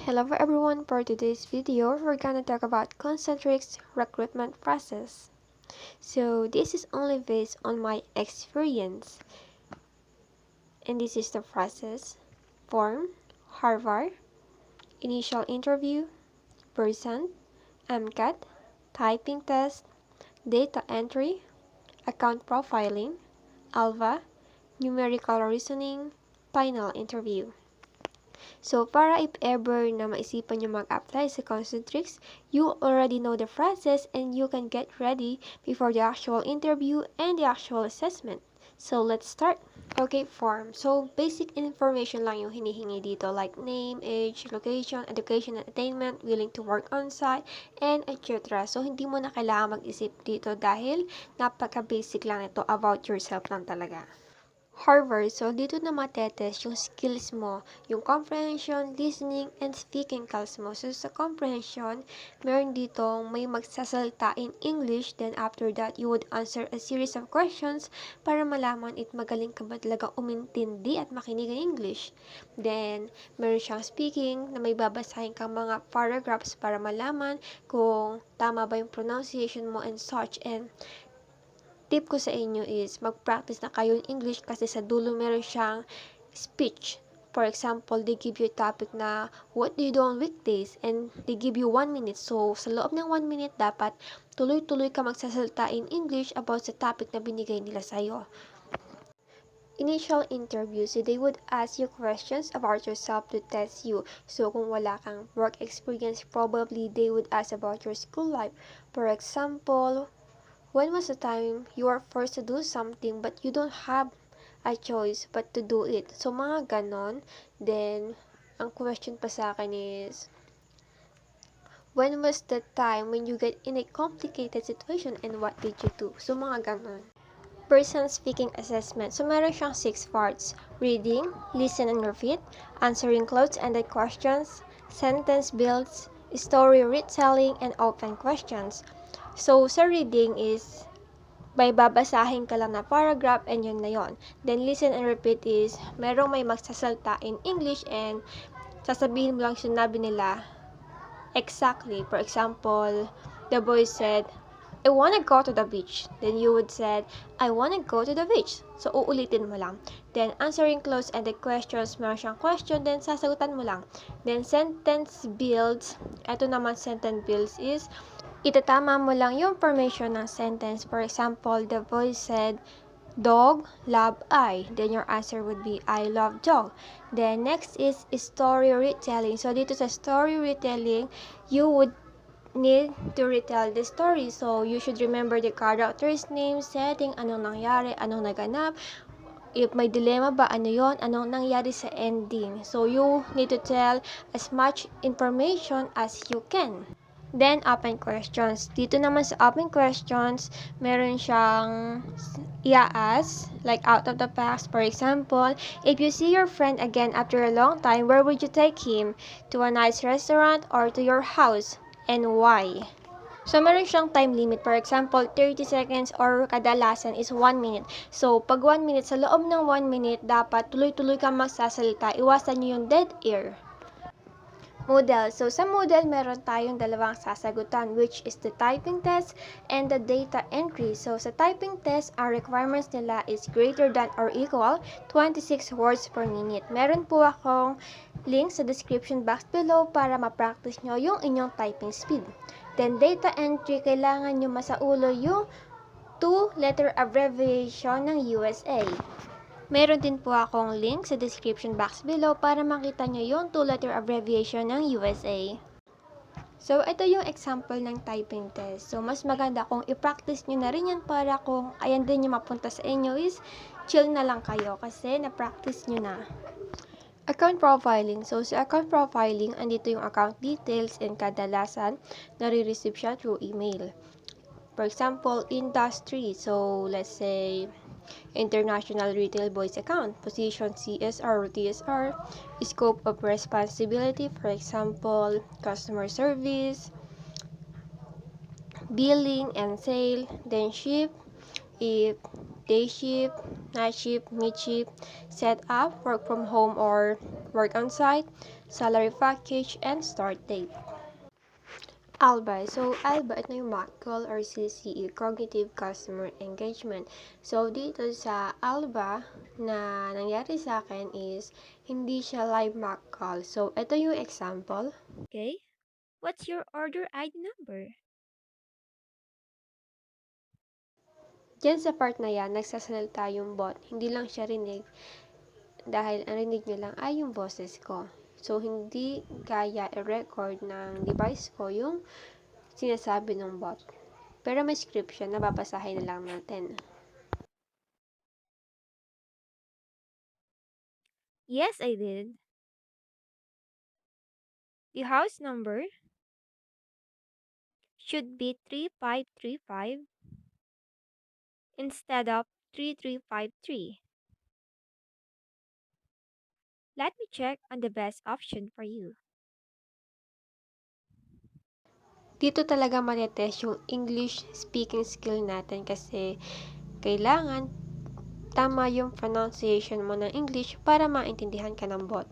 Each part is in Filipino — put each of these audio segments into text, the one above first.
Hello everyone, for today's video, we're gonna talk about Concentrix recruitment process. So this is only based on my experience. And this is the process. Form, Harvar, initial interview, Versant, Amcat, typing test, data entry, account profiling, Alba, numerical reasoning, final interview. So, para if ever na maisipan nyo mag-apply sa Concentrix, you already know the process and you can get ready before the actual interview and the actual assessment. So, let's start. Okay, form. So, basic information lang yung hinihingi dito like name, age, location, education and attainment, willing to work on-site, and etc. So, hindi mo na kailangan mag-isip dito dahil napaka-basic lang ito, about yourself lang talaga. Harvar, so dito na matetest yung skills mo, yung comprehension, listening, and speaking skills mo. So sa comprehension, meron dito may magsasalita in English, then after that, you would answer a series of questions para malaman it magaling ka ba talaga umintindi at makinig ng English. Then, meron siyang speaking na may babasahin kang mga paragraphs para malaman kung tama ba yung pronunciation mo and such. And tip ko sa inyo is mag-practice na kayo in English kasi sa dulo meron siyang speech. For example, they give you a topic na what do you do on weekdays and they give you 1 minute. So, sa loob ng 1 minute, dapat tuloy-tuloy ka magsasalita in English about sa topic na binigay nila sa'yo. Initial interview, so they would ask you questions about yourself to test you. So, kung wala kang work experience, probably they would ask about your school life. For example, when was the time you were forced to do something but you don't have a choice but to do it? So, mga ganon. Then, ang question pa sa akin is, when was the time when you get in a complicated situation and what did you do? So, mga ganon. Person speaking assessment. So, meron siyang 6 parts. Reading, listen and repeat, answering closed-ended questions, sentence builds, story retelling, and open questions. So, sa reading is, may babasahin ka lang na paragraph and yun na yun. Then, listen and repeat is, merong may magsasalta in English and sasabihin mo lang sinabi nila exactly. For example, the boy said, I wanna go to the beach. Then you would said, I wanna go to the beach. So, uulitin mo lang. Then, answering closed-ended questions, meron siyang question, then sasagutan mo lang. Then, sentence builds, ito naman sentence builds is, itatama mo lang yung formation ng sentence. For example, the boy said, dog, love, I. Then your answer would be, I love dog. Then next is story retelling. So dito sa story retelling, you would need to retell the story. So you should remember the character's name, setting, anong nangyari, anong naganap. If may dilemma ba, ano yon, anong nangyari sa ending. So you need to tell as much information as you can. Then, open questions. Dito naman sa open questions, meron siyang i-ask, like out of the past. For example, if you see your friend again after a long time, where would you take him? To a nice restaurant or to your house? And why? So, meron siyang time limit. For example, 30 seconds or kadalasan is 1 minute. So, pag 1 minute, sa loob ng 1 minute, dapat tuloy-tuloy kang magsasalita. Iwasan niyo yung dead air. Moodle. So, sa Moodle, meron tayong dalawang sasagutan, which is the typing test and the data entry. So, sa typing test, ang requirements nila is greater than or equal 26 words per minute. Meron po akong link sa description box below para ma-practice nyo yung inyong typing speed. Then, data entry, kailangan nyo masaulo yung 2-letter abbreviation ng USA. Meron din po akong link sa description box below para makita nyo yung 2-letter abbreviation ng USA. So, ito yung example ng typing test. So, mas maganda kung i-practice nyo na rin yan para kung ayan din yung mapunta sa inyo is chill na lang kayo kasi na-practice nyo na. Account profiling. So, sa account profiling, andito yung account details and kadalasan nare-receive siya through email. For example, industry. So, let's say, International Retail Boys Account, position CSR or TSR, scope of responsibility, for example, customer service, billing and sale, then shift, if day shift, night shift, mid shift, set up, work from home or work on site, salary package, and start date. Alba. So, Alba, ito yung mock call or CCE, Cognitive Customer Engagement. So, dito sa Alba, na nangyari sa akin is, hindi siya live mock call. So, ito yung example. Okay. What's your order ID number? Diyan sa part na yan, nagsasalita yung bot. Hindi lang siya rinig dahil ang rinig nyo lang ay yung boses ko. So, hindi kaya i-record ng device ko yung sinasabi ng bot. Pero may script siya, nababasahin na lang natin. Yes, I did. The house number should be 3535 instead of 3353. Let me check on the best option for you. Dito talaga matetest yung English speaking skill natin kasi kailangan tama yung pronunciation mo ng English para maintindihan ka ng bot.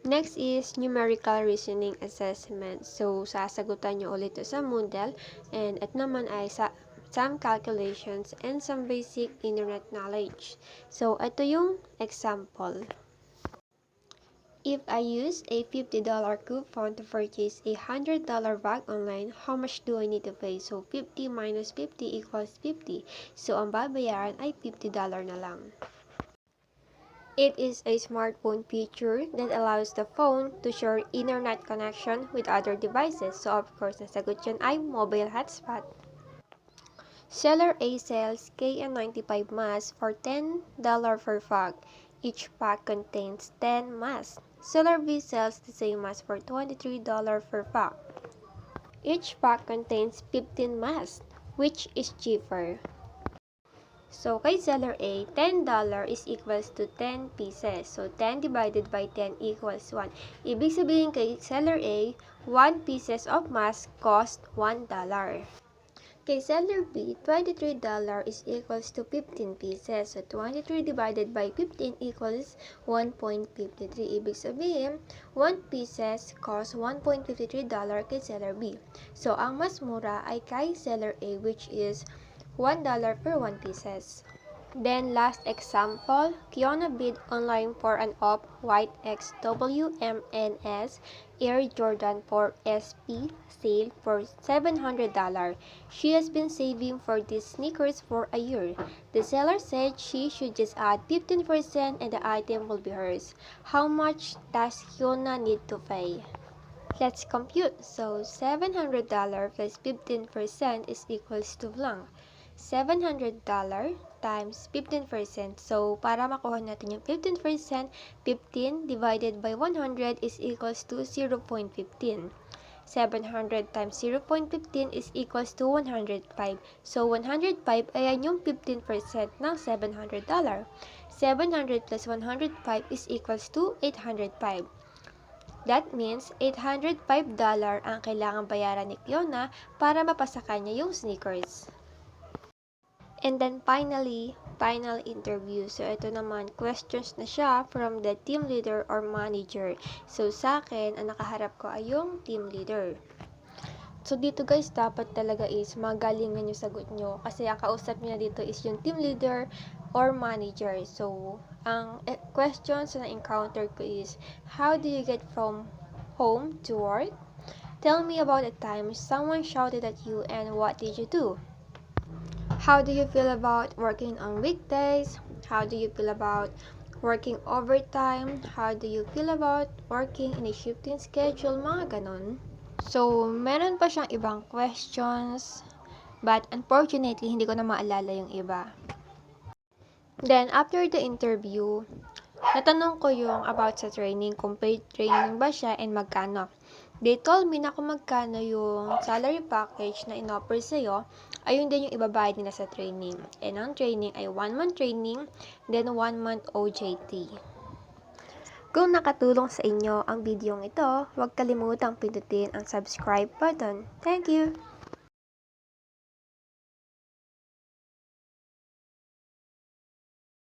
Next is numerical reasoning assessment. So, sasagutan nyo ulit sa Moodle and at naman ay some calculations and some basic internet knowledge. So, ito yung example. If I use a $50 coupon to purchase a $100 bag online, how much do I need to pay? So, 50 minus 50 equals 50. So, ang babayaran ay $50 na lang. It is a smartphone feature that allows the phone to share internet connection with other devices. So, of course, nasagot yun ay mobile hotspot. Seller A sells KN95 masks for $10 per pack. Each pack contains 10 masks. Seller B sells the same mask for $23 per pack. Each pack contains 15 masks. Which is cheaper? So, kay seller A, $10 is equals to 10 pieces. So, 10 divided by 10 equals 1. Ibig sabihin kay seller A, 1 pieces of mask cost $1. Kay seller B, $23 is equals to 15 pieces. So, 23 divided by 15 equals 1.53. Ibig sabihin, 1 pieces cost $1.53 kay seller B. So, ang mas mura ay kay seller A, which is $1 per 1 pieces. Then, last example, Kiona bid online for an off-white XWMNS Air Jordan 4 SP sale for $700. She has been saving for these sneakers for a year. The seller said she should just add 15% and the item will be hers. How much does Kiona need to pay? Let's compute. So, $700 plus 15% is equals to blank. $700 times 15%. So, para makuha natin yung 15%, 15 divided by 100 is equals to 0.15. 700 times 0.15 is equals to 105. So, 105, ayan yung 15% ng $700. 700 plus 105 is equals to 805. That means $805 ang kailangang bayaran ni Fiona para mapasa kanya yung sneakers. And then finally, final interview. So, ito naman, questions na siya from the team leader or manager. So, sa akin, ang nakaharap ko ay yung team leader. So, dito guys, dapat talaga is magalingan yung sagot nyo. Kasi ang kausap niya dito is yung team leader or manager. So, ang questions na encounter ko is, how do you get from home to work? Tell me about a time someone shouted at you and what did you do? How do you feel about working on weekdays? How do you feel about working overtime? How do you feel about working in a shifting schedule? Mga ganon. So, meron pa siyang ibang questions, but unfortunately, hindi ko na maalala yung iba. Then, after the interview, natanong ko yung about sa training, kung paid training ba siya and magkano. They told me na kung magkano yung salary package na in-offer sa'yo, ayun din yung ibabayad nila sa training. And ang training ay 1-month training, then 1-month OJT. Kung nakatulong sa inyo ang video ito, huwag kalimutang pindutin ang subscribe button. Thank you!